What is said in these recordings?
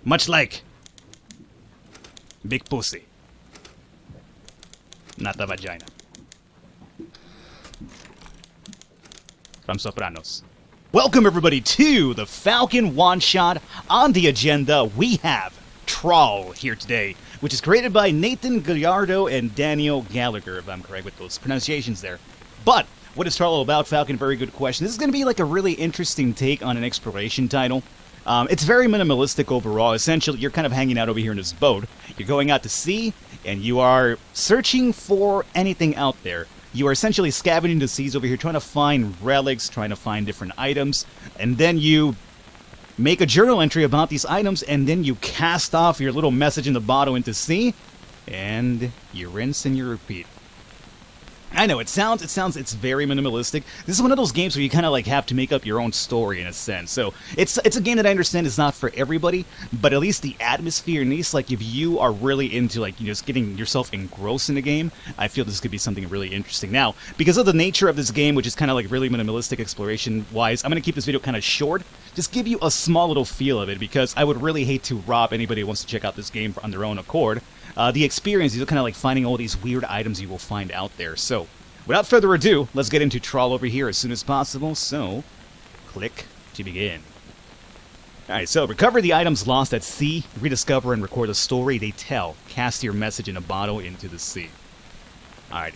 Much like big pussy. Not a vagina. From Sopranos. Welcome everybody to the Falcon one-shot. On the agenda, we have Trawl here today, which is created by Nathan Gallardo and Daniel Gallagher, if I'm correct with those pronunciations there. But what is Trawl all about, Falcon? Very good question. This is going to be like a really interesting take on an exploration title. It's very minimalistic overall. Essentially, you're kind of hanging out over here in this boat. You're going out to sea, and you are searching for anything out there. You are essentially scavenging the seas over here, trying to find relics, trying to find different items, and then you make a journal entry about these items, and then you cast off your little message in the bottle into sea, and you rinse and you repeat. I know, it's very minimalistic. This is one of those games where you kind of like have to make up your own story in a sense. So it's a game that I understand is not for everybody, but at least the atmosphere, at least like if you are really into like just getting yourself engrossed in the game, I feel this could be something really interesting. Now, because of the nature of this game, which is kind of like really minimalistic exploration-wise, I'm going to keep this video kind of short. Just give you a small little feel of it, because I would really hate to rob anybody who wants to check out this game on their own accord. The experience is kind of like finding all these weird items you will find out there. So, without further ado, let's get into Trawl over here as soon as possible. So, click to begin. Alright, so recover the items lost at sea, rediscover and record the story they tell. Cast your message in a bottle into the sea. Alright.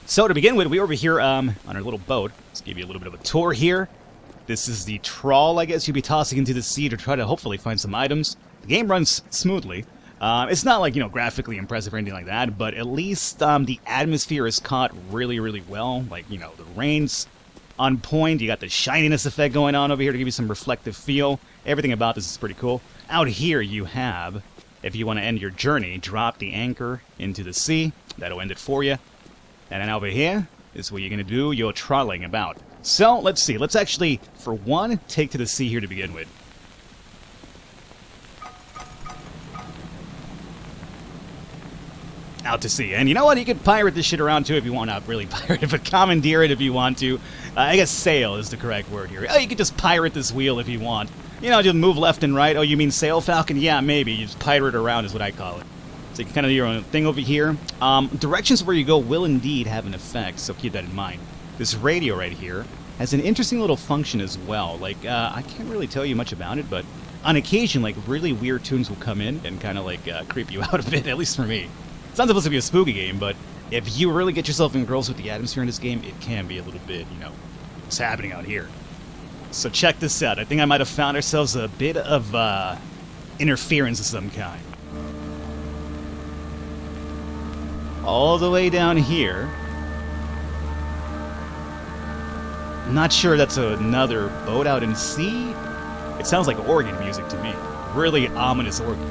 So, to begin with, we're over here on our little boat. Let's give you a little bit of a tour here. This is the trawl, I guess, you'll be tossing into the sea to try to hopefully find some items. The game runs smoothly. It's not like, graphically impressive or anything like that, but at least the atmosphere is caught really, really well. Like, the rain's on point. You got the shininess effect going on over here to give you some reflective feel. Everything about this is pretty cool. Out here you have, if you want to end your journey, drop the anchor into the sea. That'll end it for you. And then over here is what you're going to do your trawling about. So, let's see. Let's actually, for one, take to the sea here to begin with. Out to sea. And you know what? You can pirate this shit around too if you want. Not really pirate it, but commandeer it if you want to. I guess sail is the correct word here. Oh, you can just pirate this wheel if you want. Just move left and right. Oh, you mean sail, Falcon? Yeah, maybe. You just pirate around is what I call it. So you can kind of do your own thing over here. Directions where you go will indeed have an effect, so keep that in mind. This radio right here has an interesting little function as well. Like, I can't really tell you much about it, but on occasion, like, really weird tunes will come in and kind of, like, creep you out a bit, at least for me. It's not supposed to be a spooky game, but if you really get yourself engrossed with the atmosphere in this game, it can be a little bit, what's happening out here. So check this out. I think I might have found ourselves a bit of interference of some kind. All the way down here. Not sure that's another boat out in sea. It sounds like organ music to me. Really ominous organ.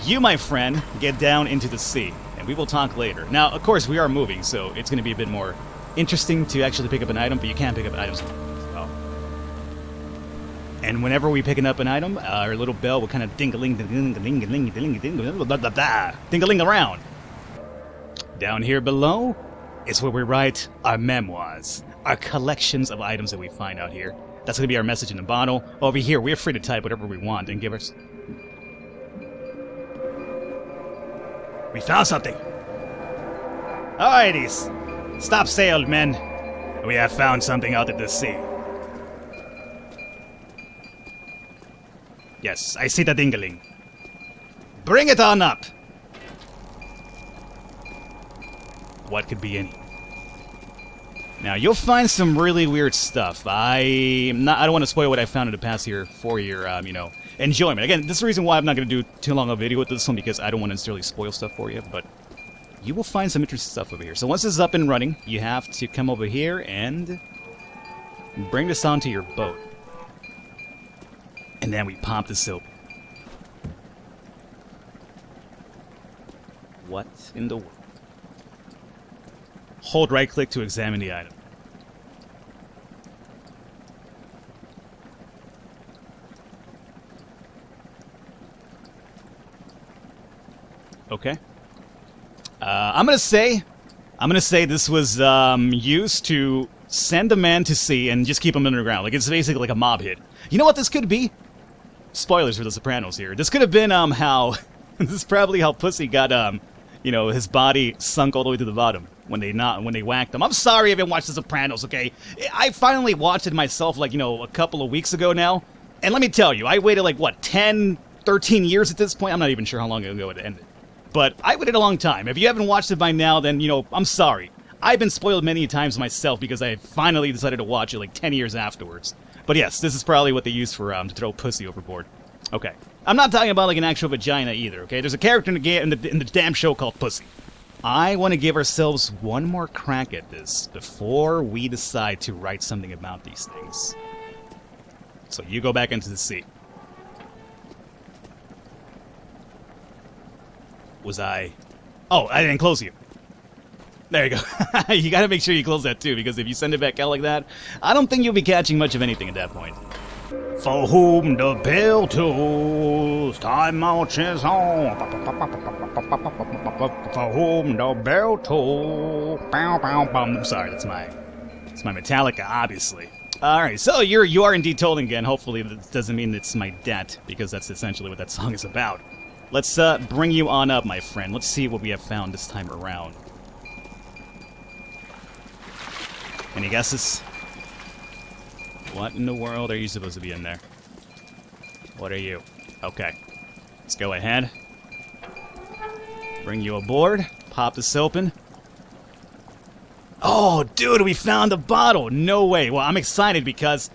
You, my friend, get down into the sea, and we will talk later. Now, of course, we are moving, so it's going to be a bit more interesting to actually pick up an item, but you can't pick up items. Oh. And whenever we pick up an item, our little bell will kind of ding-a-ling, ding-a-ling, ding-a-ling, ding-a-ling around. Down here below is where we write our memoirs, our collections of items that we find out here. That's going to be our message in the bottle. Over here, we're free to type whatever we want and give us... We found something. Alrighties. Stop sail, men. We have found something out at the sea. Yes, I see the dingling. Bring it on up. What could be in it? Now, you'll find some really weird stuff. I don't want to spoil what I found in the past here for your, enjoyment. Again, this is the reason why I'm not going to do too long of a video with this one, because I don't want to necessarily spoil stuff for you, but you will find some interesting stuff over here. So once this is up and running, you have to come over here and bring this onto your boat. And then we pop this open. What in the world? Hold right-click to examine the item. Okay. I'm gonna say this was used to send a man to sea and just keep him underground. Like, it's basically like a mob hit. You know what this could be? spoilers for The Sopranos here. This could have been how this is probably how Pussy got you know, his body sunk all the way to the bottom when they whacked him. I'm sorry I haven't watched The Sopranos, okay? I finally watched it myself, like, you know, a couple of weeks ago now. And let me tell you, I waited like, what, 10, 13 years at this point? I'm not even sure how long ago it ended. But I waited a long time. If you haven't watched it by now, then, you know, I'm sorry. I've been spoiled many times myself because I finally decided to watch it like 10 years afterwards. But yes, this is probably what they used for to throw Pussy overboard. Okay. I'm not talking about like an actual vagina either, okay? There's a character in the game in the damn show called Pussy. I want to give ourselves one more crack at this before we decide to write something about these things. So you go back into the sea. Was I... Oh, I didn't close you. There you go. You gotta make sure you close that too, because if you send it back out like that, I don't think you'll be catching much of anything at that point. For whom the bell tolls, time marches on. For whom the bell tolls. I'm sorry, it's my Metallica, obviously. Alright, so you are indeed tolling again. Hopefully that doesn't mean it's my debt, because that's essentially what that song is about. Let's bring you on up, my friend. Let's see what we have found this time around. Any guesses? What in the world are you supposed to be in there? What are you? Okay. Let's go ahead. Bring you aboard. Pop this open. Oh, dude, we found the bottle! No way. Well, I'm excited because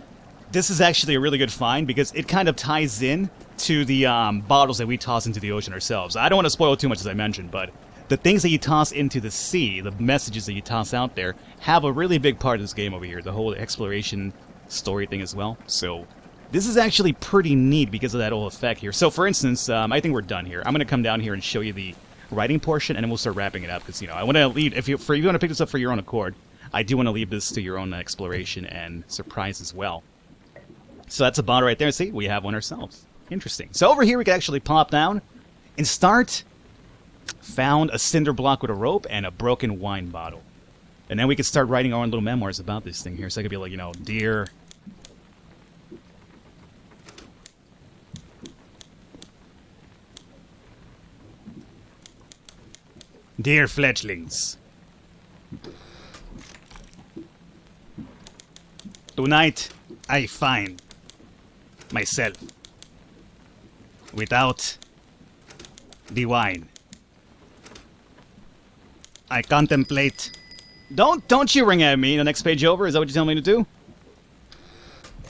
this is actually a really good find because it kind of ties in to the bottles that we toss into the ocean ourselves. I don't want to spoil too much, as I mentioned, but the things that you toss into the sea, the messages that you toss out there, have a really big part of this game over here. The whole exploration story thing as well. So this is actually pretty neat because of that whole effect here. So for instance, I think we're done here. I'm going to come down here and show you the writing portion, and then we'll start wrapping it up because, you know, I want to leave, if you want to pick this up for your own accord, I do want to leave this to your own exploration and surprise as well. So that's a bottle right there. See, we have one ourselves. Interesting. So over here we can actually pop down and start. Found a cinder block with a rope and a broken wine bottle. And then we can start writing our own little memoirs about this thing here. So I could be like, you know, dear... Dear fledglings. Tonight, I find myself without the wine. I contemplate... Don't you ring at me the next page over? Is that what you're telling me to do?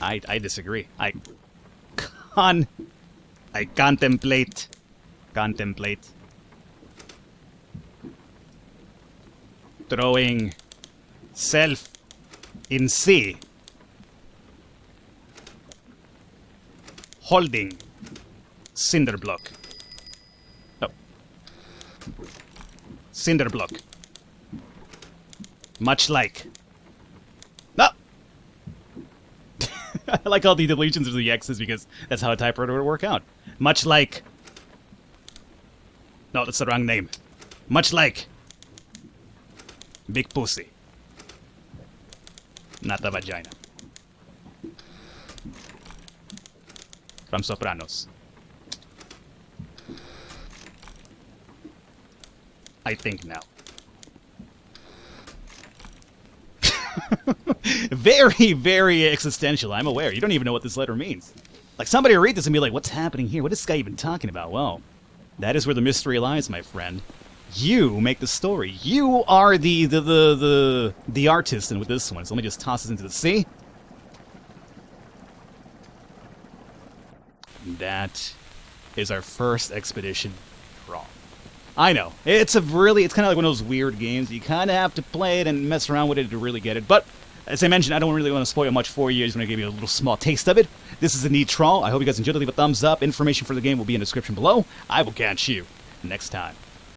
I disagree. I contemplate throwing self in sea, holding cinder block. Oh, cinder block. Much like... No! I like all the deletions of the X's because that's how a typewriter would work out. Much like... No, that's the wrong name. Much like... Big pussy. Not a vagina. From Sopranos. I think now. Very, very existential, I'm aware. You don't even know what this letter means. Like, somebody will read this and be like, what's happening here? What is this guy even talking about? Well, that is where the mystery lies, my friend. You make the story. You are the artist with this one. So let me just toss this into the sea. That is our first expedition. Trawl. I know. It's kind of like one of those weird games. You kind of have to play it and mess around with it to really get it. But, as I mentioned, I don't really want to spoil much for you. I just want to give you a little small taste of it. This is indeed Trawl. I hope you guys enjoyed it. Leave a thumbs up. Information for the game will be in the description below. I will catch you next time.